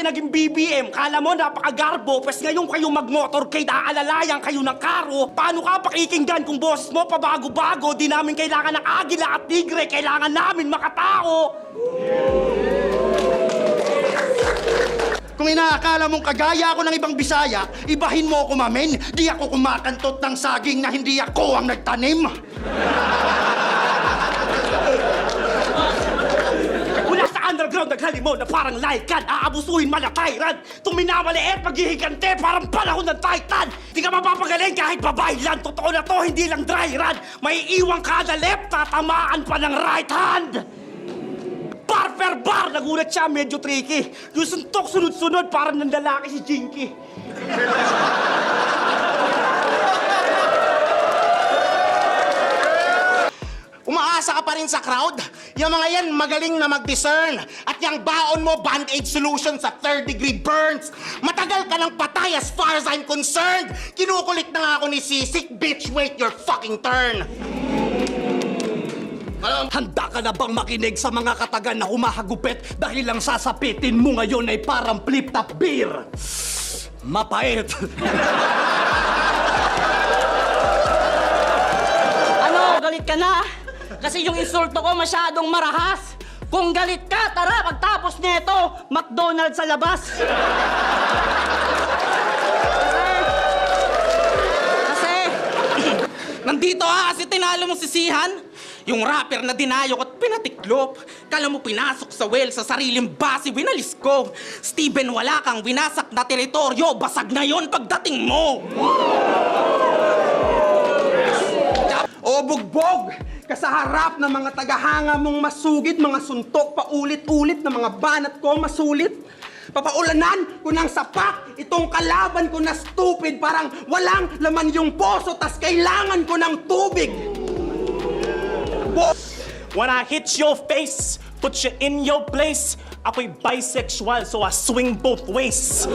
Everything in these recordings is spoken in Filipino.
dati naging BBM. Kala mo napakagarbo, pes ngayon kayo mag-motorcade, aalalayan kayo ng karo. Paano ka pakikinggan kung boses mo pabago-bago? Di namin kailangan ng agila at tigre, kailangan namin makatao. Kung inaakala mong kagaya ako ng ibang Bisaya, ibahin mo ako, mamen. Di ako kumakantot ng saging na hindi ako ang nagtanim. Mula sa underground naghalimon na parang laikan, aabusuhin malatayran. Tuminamaliit, maghihigante, parang panahon ng Titan. Di ka mapapagaling kahit babae lang. Totoo na to, hindi lang dry run. May iwang kada left, tatamaan pa ng right hand. Bar per bar, nagulat siya, medyo tricky. Yung suntok sunod-sunod, parang ng lalaki si Jinky. Umaasa ka pa rin sa crowd? Yung mga yan magaling na mag-discern. At yung baon mo, band-aid solution sa third-degree burns. Matagal ka ng patay as far as I'm concerned. Kinukulit na nga ako ni Sisik, bitch, wait your fucking turn. Handa ka na bang makinig sa mga katagan na humahagupit dahil lang sasapitin mo ngayon ay parang flip-top beer? Mapait. Ano, galit ka na? Kasi yung insulto ko masyadong marahas. Kung galit ka, tara, pagtapos nito, McDonald's sa labas. Kasi, Nandito kasi tinalo mo si Sihan. Yung rapper na dinayok at pinatiklop. Kala mo pinasok sa well sa sariling base, winalis ko. Steven, wala kang winasak na teritoryo. Basag na yon pagdating mo. O bugbog ka sa harap ng mga tagahanga mong masugid, mga suntok paulit-ulit na mga banat ko masulit. Papaulanan ko ng sapak itong kalaban ko na stupid, parang walang laman yung poso, tas kailangan ko ng tubig. When I hit your face, put you in your place. Ako'y bisexual, so I swing both ways.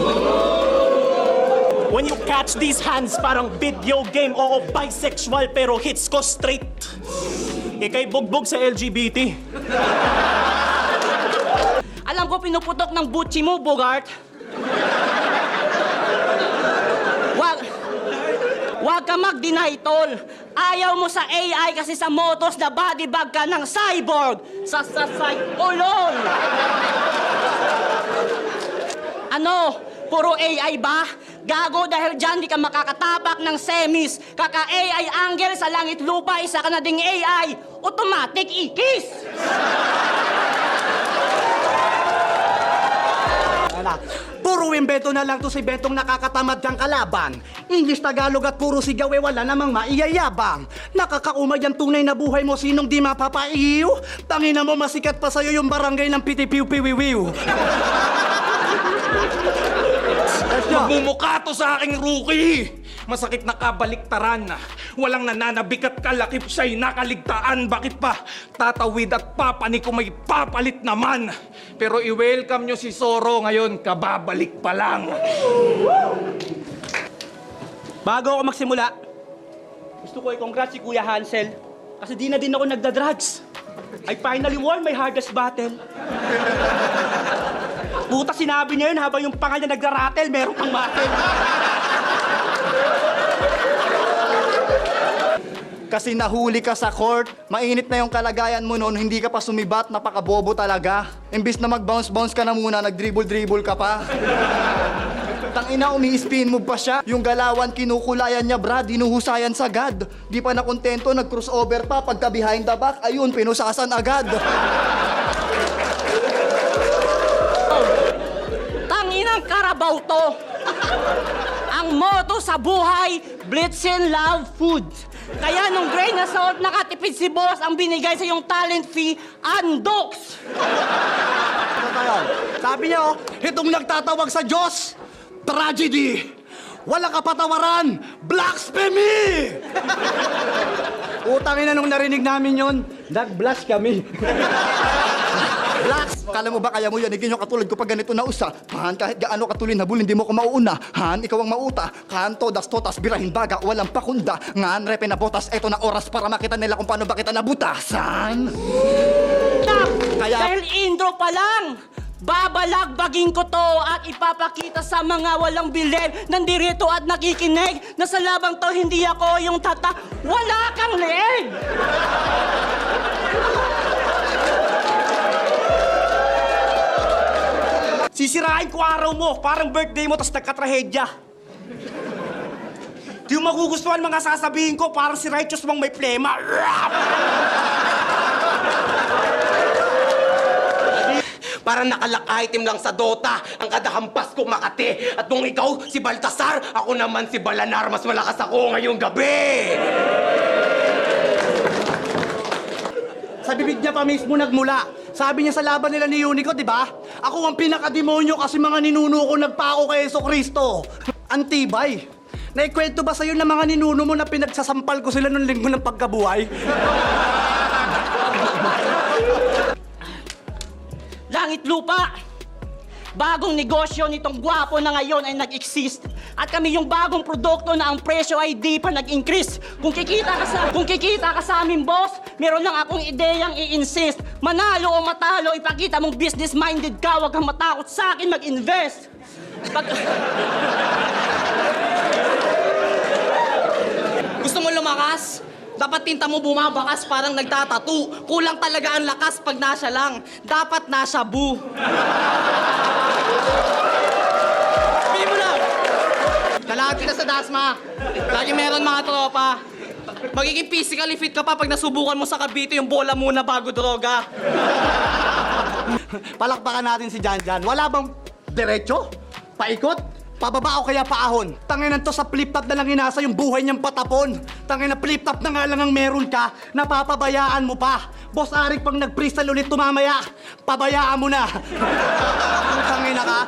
When you catch these hands, parang video game. Oo, bisexual, pero hits ko straight. Ika'y bugbog sa LGBT. alam ko pinuputok ng butchi mo, Bogart. Wag ka mag-deny, tol. Ayaw mo sa AI kasi sa motos na body bag ka ng cyborg. Sa ulol. Ano? Puro AI ba? Gago dahil dyan di ka makakatapak ng semis. Kaka-AI angle sa langit lupa, isa ka na ding AI. Automatic ikis! Puro imbeto na lang to si Betong nakakatamad kang kalaban. English, Tagalog at puro sigaw wala namang maiyayabang. Nakakaumay ang tunay na buhay mo, sinong di mapapaiw? Tangina mo, masikat pa sa'yo yung barangay ng pitipiw-piwiwiw. Magmumukha to sa aking rookie. Masakit na kabaliktaran. Walang nananabik at kalakip siya'y nakaligtaan. Bakit pa? Tatawid at papani ko may papalit naman. Pero i-welcome nyo si Soro ngayon, kababalik pa lang. Bago ako magsimula, gusto ko i-congrats si Kuya Hansel kasi di na din ako nagda-drugs. I finally won my hardest battle. Puta, sinabi niya yun habang yung panga niya nagra-rattle, meron kang battle. Kasi nahuli ka sa court, mainit na yung kalagayan mo noon, hindi ka pa sumibat, napakabobo talaga. Imbis na mag-bounce-bounce ka na muna, nag-dribble-dribble ka pa. Tangina, umi-spin move pa siya. Yung galawan, kinukulayan niya, brad, hinuhusayan sagad. Di pa nakontento, nag-crossover pa, pagka behind the back, ayun, pinusasan agad. Tanginang karabaw to. Ang motto sa buhay, Blitzen Love Food. Kaya nung grain na salt, nakatipid si boss, ang binigay sa yung talent fee, Andox. Sabi niya, oh, itong nagtatawag sa Diyos, tragedy. Wala kapatawaran, blasphemy! Utangin na nung narinig namin yon, nag-blush kami. Blacks! Kala mo ba kaya mo yan? Igin yung katulad ko pag ganito na usa. Han, kahit gaano katulin habulin, di mo ko mauuna. Han, ikaw ang mauta. Kanto, totas, birahin baga, walang pakunda. Ngan, repe na botas, eto na oras para makita nila kung paano ba kita nabutasan. Tak! Kaya- Dahil intro pa lang, Babalagbagin ko to at ipapakita sa mga walang bilib, nandirito at nakikinig na sa labang to hindi ako yung wala kang leeg! Sisirain ko araw mo, parang birthday mo, tas nagkatrahedya. Di mo magugustuhan mga sasabihin ko, parang si Righteous mong may plema. Parang nakalak-item lang sa Dota ang kadahampas ko Makati. At kung ikaw si Baltasar, ako naman si Balanar. Mas malakas ako ngayong gabi. Sa bibig niya pa mismo nagmula. Sabi niya sa laban nila ni Unico, di ba? Ako ang pinakademonyo kasi mga ninuno ko nagpako kay Jesucristo. Antibay. Naikwento ba sa'yo ng mga ninuno mo na pinagsasampal ko sila nung linggo ng pagkabuhay? Langit lupa! Bagong negosyo nitong gwapo na ngayon ay nag-exist. At kami yung bagong produkto na ang presyo ay di pa nag-increase. Kung kikita ka sa amin, boss, meron lang akong ideyang i-insist. Manalo o matalo, ipakita mong business-minded ka. Huwag kang matakot sa akin mag-invest. Gusto mo lumakas? Dapat tinta mo bumabakas parang nagtatattoo. Kulang talaga ang lakas pag nasa lang. Dapat nasa bu. Sabihin mo lang! Lalakad kita sa Dasma. Lagi meron mga tropa. Magiging physically fit ka pa pag nasubukan mo sa Cavite yung bola muna bago droga. Palakpakan natin si Janjan. Wala bang diretso? Paikot? Pababa o kaya paahon? Tanginan to sa flip-top na lang inasa yung buhay niyang patapon. Tanginan flip-top na nga lang ang meron ka, napapabayaan mo pa. Boss Arik, pag nag-freestyle ulit tumamaya, pabayaan mo na. Tangina ka.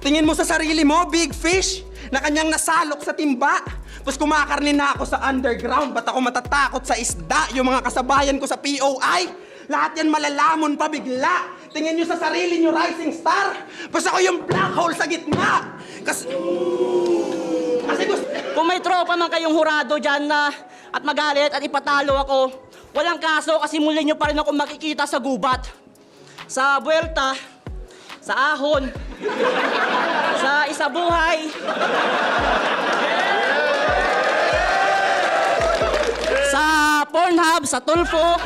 Tingin mo sa sarili mo, big fish, na kanyang nasalok sa timba. Tapos kumakarni na ako sa underground. Ba't ako matatakot sa isda? Yung mga kasabayan ko sa POI, lahat yan malalamon pa bigla. Tingin nyo sa sarili nyo, rising star. Tapos ako yung black hole sa gitna. Kasi gusto... Kung may tropa man kayong hurado dyan na at magalit at ipatalo ako, walang kaso kasi muli nyo pa rin ako makikita sa gubat. Sa buwelta, sa ahon, sa isabuhay, sa Pornhub, sa Tulfo,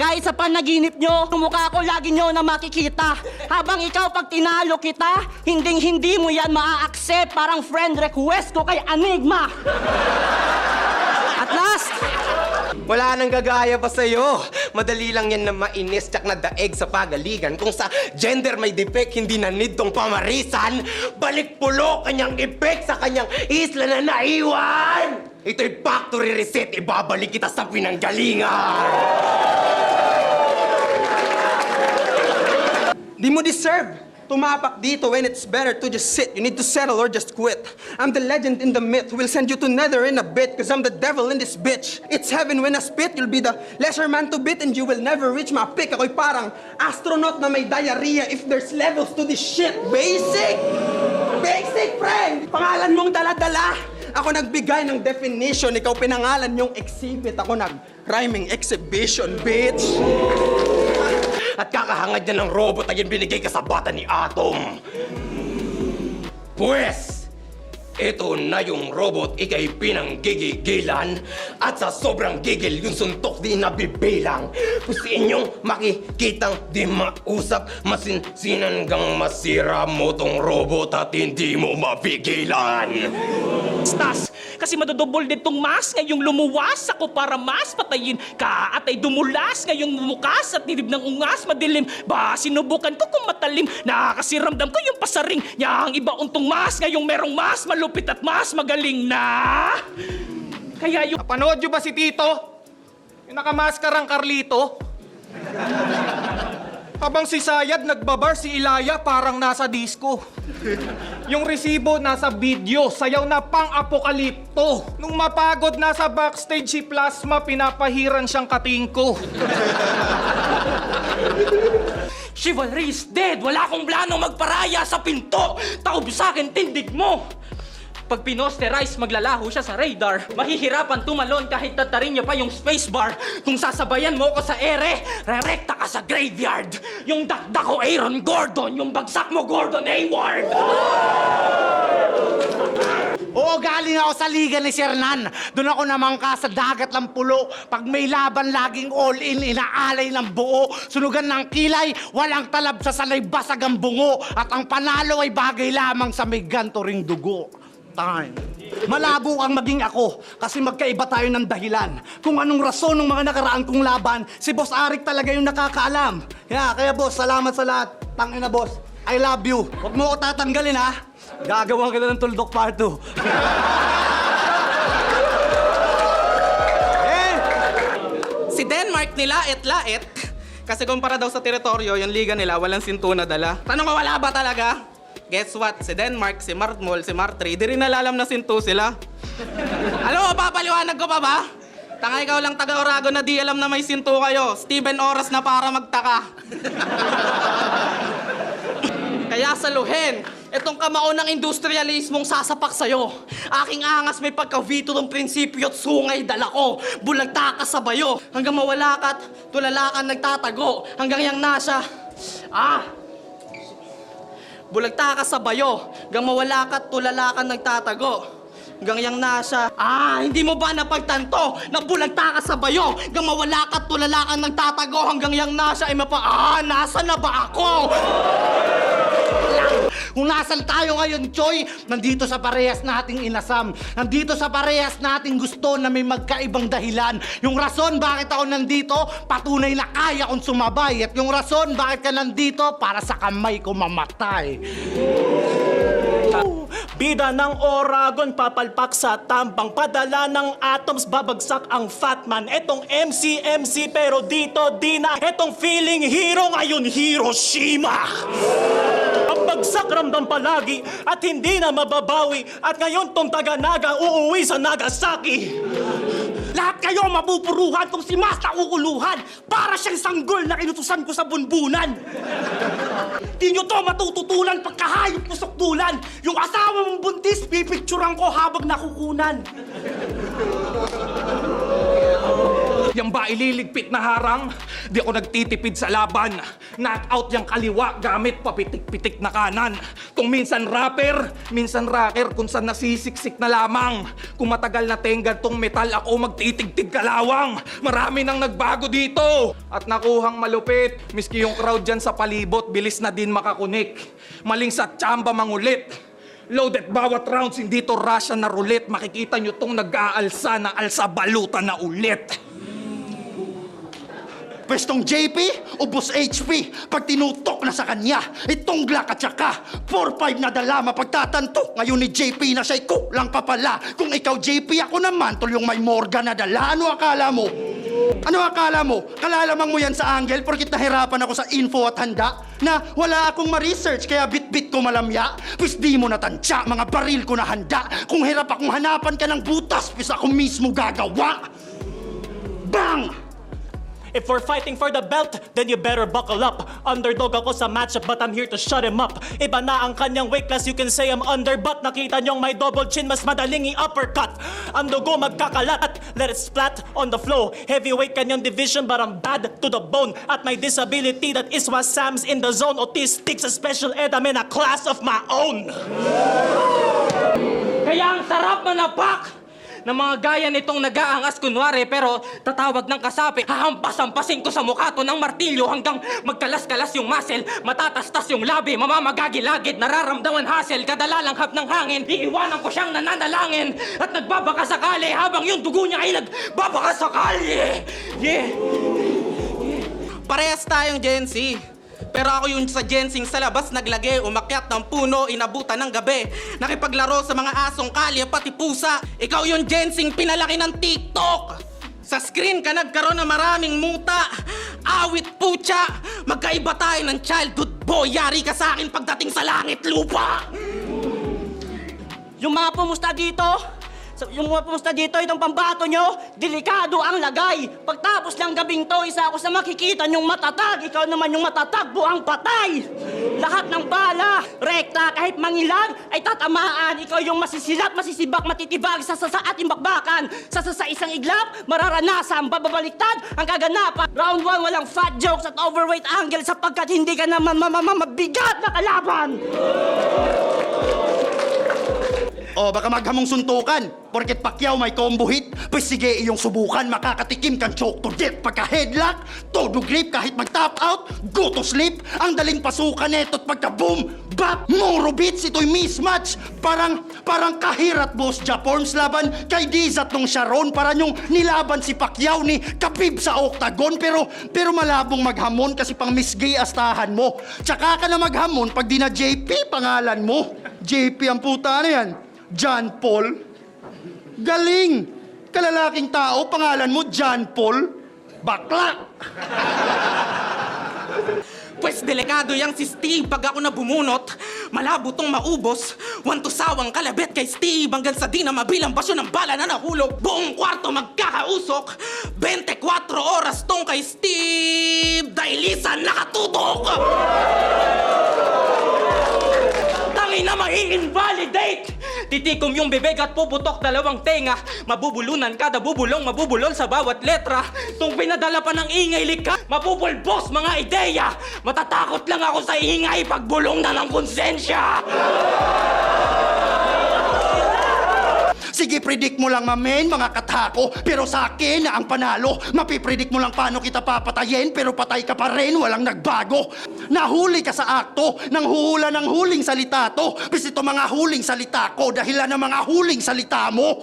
kahit sa panaginip nyo, ang mukha ko lagi nyo na makikita. Habang ikaw pag tinalo kita, hinding-hindi mo yan maa-accept. Parang friend request ko kay Enigma. At last, Wala nang gagaya pa sa'yo. Madali lang yan na mainis tsak na daig sa pagaligan. Kung sa gender may defect, hindi na need tong pamarisan. Balik pulo kanyang effect sa kanyang isla na naiwan. Ito'y factory reset. Ibabalik kita sa pinanggalingan. Di mo deserve tumapak dito when it's better to just sit. You need to settle or just quit. I'm the legend in the myth. We'll send you to nether in a bit, cause I'm the devil in this bitch. It's heaven when I spit. You'll be the lesser man to beat and you will never reach my pick. Ako'y parang astronaut na may diarrhea if there's levels to this shit. Basic! Basic, friend! Pangalan mong dala-dala. Ako nagbigay ng definition. Ikaw pinangalan yung exhibit. Ako nag-rhyming exhibition, bitch. At kakahangad niya ng robot na yung binigay ka sa bata ni Atom. Pues, ito na yung robot ikay pinanggigigilan at sa sobrang gigil yung suntok di nabibilang. Kung sa inyong makikitang di mausap, masinsinan kang masira mo tong robot at hindi mo mapigilan. Stas, kasi madodobol din tong mas ngayong lumuwas ako para mas patayin ka at ay dumulas ngayong bumukas at nilib ng ungas madilim ba sinubukan ko kung matalim nakakasiramdam ko yung pasaring niya ang iba untong mas ngayong merong mas malupit at mas magaling na kaya yung Napanood nyo ba si Tito? Yung nakamaskarang Carlito? Habang si Sayad nagbabar, si Ilaya parang nasa disco. Yung resibo nasa video, sayaw na pang-apokalipto. Nung mapagod nasa backstage si Plasma, pinapahiran siyang katingko. chivalry is dead. Wala akong planong magparaya sa pinto. Taob sa akin, tindig mo. Pag pinosterize, maglalaho siya sa radar. Mahihirapan tumalon kahit tatarin niya pa yung spacebar. Kung sasabayan mo ko sa ere, rerekta ka sa graveyard. Yung dakdak ko Aaron Gordon, yung bagsak mo Gordon Hayward. Oo, galing ako sa liga ni Sernan. Doon ako namangka sa dagat ng pulo. Pag may laban, laging all-in, inaalay ng buo. Sunugan ng kilay, walang talab sa sanay basag ang bungo. At ang panalo ay bagay lamang sa may ganto ring dugo. Time. Malabo kang maging ako kasi magkaiba tayo ng dahilan. Kung anong rason ng mga nakaraan kong laban, si Boss Arik talaga yung nakakaalam. Kaya boss, salamat sa lahat. Tangina boss, I love you. Huwag mo ko tatanggalin ha. Gagawa ka na ng tuldok part 2. Si Denmark nila lait. Kasi kumpara daw sa teritoryo, yung liga nila walang sinto na dala. Tanong ko, wala ba talaga? Guess what? Si Denmark, si Martmol, si Martri, di rin nalalam na sinto sila. Alam mo, papaliwanag ko pa ba? Tanga, ikaw lang taga-Oragon na di alam na may sinto kayo. Steven Oras na para magtaka. Kaya saluhin, itong kamao ng industrialismong sasapak sa'yo. Aking angas may pagka-vito ng prinsipyo at sungay dala ko. Bulagta ka sa bayo, hanggang mawala ka't tulala ka nagtatago. Hanggang yang nasa, bulagta ka sa bayo, hanggang mawala ka't tulala ka nagtatago. Hanggang yang nasa, hindi mo ba napagtanto na bulagta ka sa bayo, hanggang mawala ka't tulala ka nagtatago. Hanggang yang nasa, ay nasa na ba ako? Kung nasan tayo ngayon, Choy, nandito sa parehas nating inasam. Nandito sa parehas nating gusto na may magkaibang dahilan. Yung rason bakit ako nandito, patunay na kaya kong sumabay. At yung rason bakit ka nandito, para sa kamay ko mamatay. Bida ng Oragon, papalpak sa tambang. Padala ng atoms, babagsak ang Fatman. Etong MC pero dito di na. Etong feeling hero ngayon, Hiroshima. Ang bagsak ramdam palagi at hindi na mababawi. At ngayon tong taga-Naga uuwi sa Nagasaki. Lahat kayo mapupuruhan kung si Masta ukuluhan. Para siyang sanggol na inutusan ko sa bunbunan. Di nyo to matututulan pagkahayop ko sukdulan. Yung asawa mong buntis, pipicturan ko habang nakukunan. Yang ba ililigpit na harang? Di ako nagtitipid sa laban. Knock out yung kaliwa gamit papitik-pitik na kanan. Kung minsan rapper, minsan rocker, kung saan nasisiksik na lamang. Kung matagal na tenggad tong metal, ako magtitigtig kalawang. Marami nang nagbago dito. At nakuhang malupit. Miski yung crowd dyan sa palibot, bilis na din makakunik. Maling sa tsamba mangulit. Loaded bawat rounds, hindi to Russian na roulette. Makikita nyo tong nag-aalsa na alsa baluta na ulit. Pwestong JP o Boss HP, pag tinutok na sa kanya, itong glak at saka 4-5 na dala mapagtatanto. Ngayon ni JP na siya'y kulang pa pala. Kung ikaw JP, ako naman tol yung may Morgan na dala. Ano akala mo? Ano akala mo? Kalalamang mo yan sa angle porkit nahirapan ako sa info at handa na wala akong ma-research kaya bit-bit ko malamya. Pues di mo natansya, mga baril ko na handa. Kung hirap akong hanapan ka ng butas, pues ako mismo gagawa. Bang! If we're fighting for the belt, then you better buckle up. Underdog ako sa matchup, but I'm here to shut him up. Iba na ang kanyang weight class, you can say I'm under, but nakita niyong may double chin, mas madaling i-uppercut. Ang dugo magkakalat, let it splat on the flow. Heavyweight kanyang division, but I'm bad to the bone. At my disability, that is why Sam's in the zone. Autistic sa special ed, I'm in a class of my own. Kaya ang sarap manapak ng mga gaya nitong nag-aangas kunwari pero tatawag ng kasapi. Hahampas-hampasin ko sa mukha to ng martilyo hanggang magkalas-kalas yung muscle, matatastas yung labi, mamamagagilagid, nararamdaman hassle, kadalalanghap ng hangin, iiwanan ko siyang nananalangin at nagbabaka sakali habang yung dugo niya ay nagbabaka sakali. Yeah. Parehas tayong Gen Z. Pero ako yung sa Jensing sa labas naglagay, umakyat ng puno, inabutan ng gabi. Nakipaglaro sa mga asong kalye, pati pusa. Ikaw yung Jensing pinalaki ng TikTok. Sa screen ka nagkaroon ng maraming muta. Awit pucha, magkaiba tayo ng childhood boy. Yari ka sa akin pagdating sa langit lupa. Yung mga pumusta dito, Yung mga pumusta dito, itong pambato nyo, delikado ang lagay. Pagtapos ng gabing to, isa ako sa makikita nyong matatag. Ikaw naman yung matatag, buang patay. Lahat ng bala, rekta, kahit mangilag, ay tatamaan. Ikaw yung masisilat, masisibak, matitibag sa ating bakbakan. Sa isang iglap, mararanasan, bababaliktad ang kaganapan. Round 1, walang fat jokes at overweight angle sapagkat hindi ka naman mabigat na kalaban. O baka maghamong suntukan, porket Pacquiao may combo hit, pues sige iyong subukan, makakatikim kang choke to death. Pagka headlock, todo grip, kahit mag-tap out, go to sleep. Ang daling pasukan neto't pagka boom, bap, moro beats, ito'y mismatch. Parang kahirat boss Japorms laban kay Dizat nung Sharon. Parang yung nilaban si Pacquiao ni Khabib sa octagon, pero malabong maghamon kasi pang Miss Gay astahan mo. Tsaka ka na maghamon pag di na JP pangalan mo. JP ang puta na yan. John Paul? Galing! Kalalaking tao, pangalan mo John Paul? Bakla! Pwes delikado yang si Steve pag ako na bumunot. Malabo tong maubos. Wanto sawang kalabit kay Steve hanggang sa di na mabilang basyo ng bala na nahulog. Buong kwarto magkakausok. 24 oras tong kay Steve. Dahil isa nakatutok. Tangin na mai-invalidate! Titikom yung bibig at puputok dalawang tenga. Mabubulunan kada bubulong, mabubulol sa bawat letra. Tung pinadala pa ng ingay lika, mapupulbos mga ideya. Matatakot lang ako sa ingay pagbulong na ng konsensya. Sige, predict mo lang mamen, mga katako. Pero sa akin na ang panalo. Mapipredict mo lang paano kita papatayin, pero patay ka pa rin, walang nagbago. Nahuli ka sa akto, nang huhula ng huling salita to. Bis ito mga huling salita ko, dahilan ng mga huling salita mo.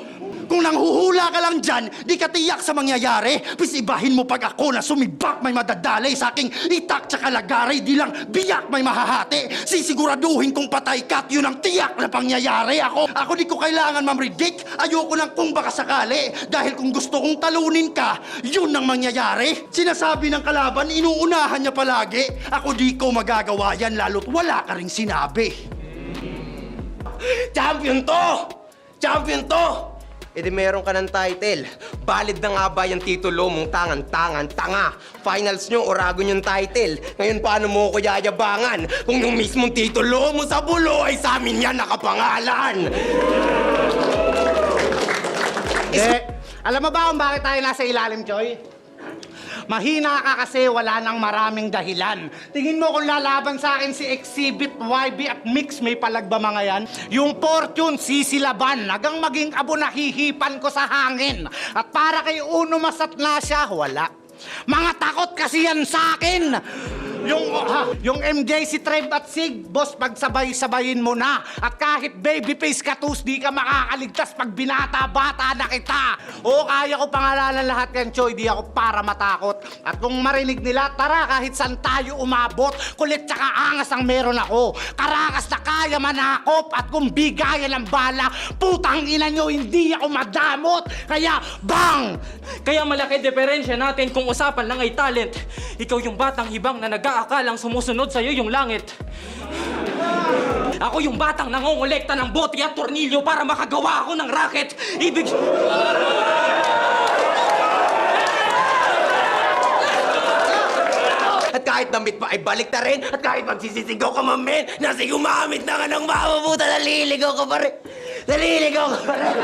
Kung nanghuhula ka lang dyan, di ka tiyak sa mangyayari. Bis ibahin mo pag ako na sumibak may madadalay sa aking itak tsaka lagaray, di lang biyak may mahahati. Sisiguraduhin kong patay ka at yun ang tiyak na pangyayari. Ako di ko kailangan mamridik. Ayoko lang kung baka sakali. Dahil kung gusto kong talunin ka, yun ang mangyayari. Sinasabi ng kalaban, inuunahan niya palagi. Ako di ko magagawa yan lalo't wala ka ring sinabi. Champion to! Champion to! E di meron ka ng title. Valid na nga ba yung titulo mong tangan-tangan, tanga? Finals nyo, Oragon yung title. Ngayon paano mo ko yayabangan? Kung yung mismong titulo mo sa bulo ay sa amin yan nakapangalan. Alam mo ba kung bakit tayo nasa ilalim, Choy? Mahina ka kasi wala nang maraming dahilan. Tingin mo kung lalaban sa akin si Exhibit, YB at Mix, may palagba mga yan? Yung Fortune, sisilaban. Hanggang maging abo na hihipan ko sa hangin. At para kay Uno Masat na siya, wala. Mga takot kasi yan sa akin. Yung MJ, si Trev at Sig, boss, pagsabay-sabayin mo na. At kahit babyface katus, di ka makakaligtas pag binata-bata na kita. O, kaya ko pangalanan lahat yan, Choy, di ako para matakot. At kung marinig nila, tara, kahit saan tayo umabot, kulit tsaka angas ang meron ako. Karakas na kaya manakop, at kung bigayan ng bala, putang ina nyo, hindi ako madamot. Kaya, bang! Kaya malaki diferensya natin kung usapan lang ay talent. Ikaw yung batang hibang na nag-aakalang sumusunod sa'yo yung langit. Ako yung batang nangongolekta ng bote at tornilyo para makagawa ako ng racket. At kahit damit pa ay balik na rin. At kahit magsisisigaw ka, mamen, nasa gumamit na nga ng mamabuta, naliligaw ka pa rin. Naliligaw ka pa rin.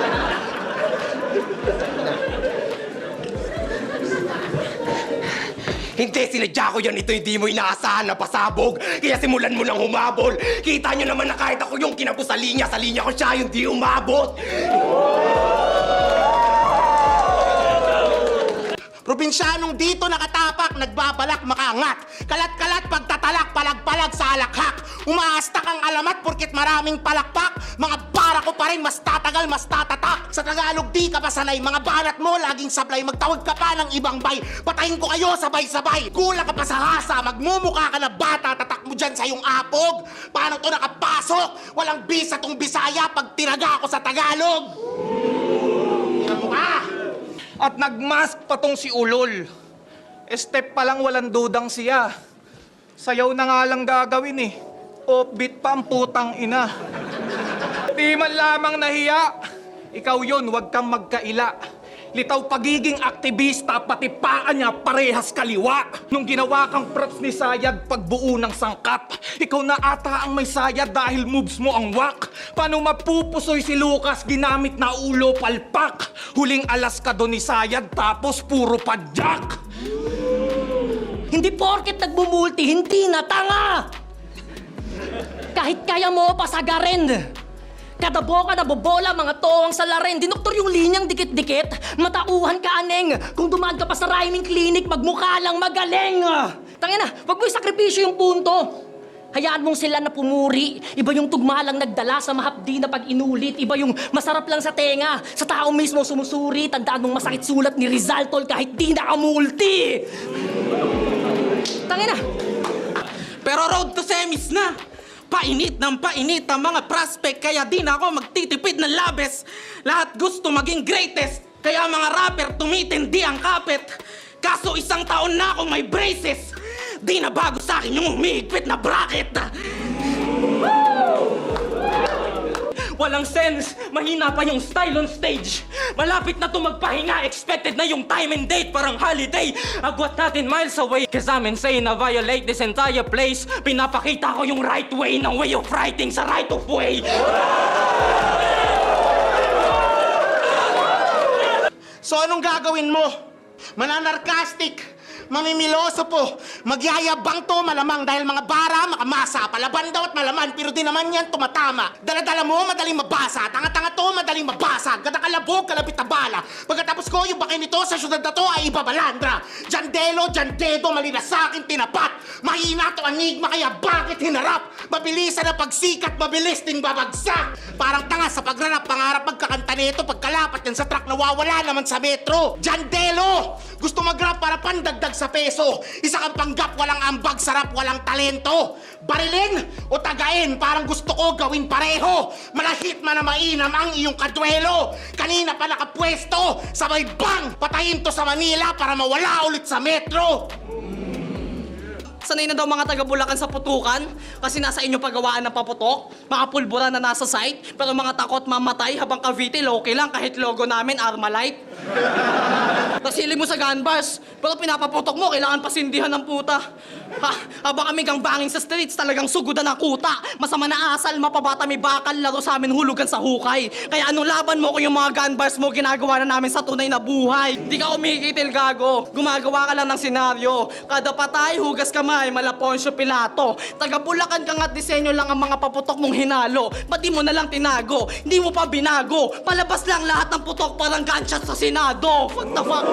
Hindi, sinadya ko yan. Ito hindi mo inaasahan na pasabog. Kaya simulan mo nang humabol. Kita nyo naman na kahit ako yung kinapos sa linya ko siya yung di umabot. Probinsyanong dito nakatapak, nagbabalak makaangat. Kalat-kalat pagtatalak, palag-palag sa alakhak. Umaastak ang alamat porket maraming palakpak. Mga bara ko pa rin, mas tatagal, mas tatatak. Sa Tagalog di ka pa sanay, mga banat mo laging sablay. Magtawag ka pa ng ibang bay, patayin ko kayo sabay-sabay. Kulang ka pa sa hasa, magmumukha ka na bata, tatak mo dyan sa iyong apog. Paano to nakapasok? Walang bisa tong Bisaya pag tinaga ako sa Tagalog. At nagmask pa tong si Ulol. Step pa lang walang dudang siya. Sayaw na nga lang gagawin eh. Offbeat pa ang putang ina. Di man lamang nahiya. Ikaw yon, huwag kang magkaila. Litaw pagiging aktivista, pati paa niya parehas kaliwa. Nung ginawa kang props ni Sayad pagbuo ng sangkap, ikaw na ata ang may sayad dahil moves mo ang wak. Paano mapupusoy si Lucas ginamit na ulo palpak? Huling alas ka doon ni Sayad tapos puro padyak. Hindi porket nagbumulti, hindi na tanga! Kahit kaya mo pasagarin. Kadabo ka nabobola, mga toang sa laren. Dinoktor yung linyang dikit-dikit. Matauhan ka, aneng. Kung dumaan ka pa sa rhyming clinic, magmukha lang magaling. Tangina, wag mo isakripisyo yung punto. Hayaan mong sila na pumuri. Iba yung tugma lang nagdala sa mahapdi na pag inulit. Iba yung masarap lang sa tenga. Sa tao mismo sumusuri. Tandaan mong masakit sulat ni Rizal, tol, kahit di nakamulti. Tangina. Pero road to semis na. Painit ng painit ang mga prospect, kaya di na ako magtitipid ng labes. Lahat gusto maging greatest, kaya mga rapper tumitindi ang kapit. Kaso isang taon na akong may braces. Di na bago sa akin yung umihigpit na bracket. Walang sense, mahina pa yung style on stage. Malapit na to magpahinga, expected na yung time and date, parang holiday. Agwat natin miles away, cause I'm insane na violate this entire place. Pinapakita ko yung right way ng way of writing sa right of way. So anong gagawin mo? Mananarkastic, mamimiloso po, magyayabang to malamang dahil mga bara, makamasa, palaban daw at malaman, pero di naman yan tumatama. Daladala mo, madaling mabasa, tanga-tanga to, madaling mabasa, gadakalabog, kalapit na bala. Pagkatapos ko, yung bakay nito sa syudad na to ay ibabalandra. Jandelo, jandedo, mali na sa akin tinapat. Mahina to enigma, kaya bakit hinarap? Mabilisan na pagsikat, mabilis ding babagsak. Parang tanga sa pagranap, pangarap magkakanta nito, pagkalapat yan sa truck, nawawala naman sa metro. Jandelo, gusto mag-rap para pandagdag sa peso. Isa kang panggap, walang ambag, sarap, walang talento. Barilin o tagain, parang gusto ko gawin pareho. Malahit man na mainam ang iyong kadwelo. Kanina pa nakapwesto, sabay bang, patayin to sa Manila para mawala ulit sa metro. Sanay na daw mga taga Bulacan sa putukan kasi nasa inyo pagawaan ng paputok, mga pulbura na nasa site, pero mga takot mamatay habang Cavite, okay lang kahit logo namin Armalite. Tasili mo sa gun bars, pero pinapaputok mo, kailangan pasindihan ng puta. Habang kami gangbanging sa streets, talagang sugudan ng kuta. Masama na asal, mapabata may bakal, laro sa amin hulugan sa hukay. Kaya anong laban mo kung yung mga gun bars mo ginagawa na namin sa tunay na buhay? Di ka umikitil, gago. Gumagawa ka lang ng senaryo. Kada patay, hugas kamay, mala Poncio Pilato. Taga Bulacan ka nga't disenyo lang ang mga paputok mong hinalo. Ba't di mo na lang tinago? Hindi mo pa binago. Palabas lang lahat ng putok parang gunshot sa Senado. What the fuck?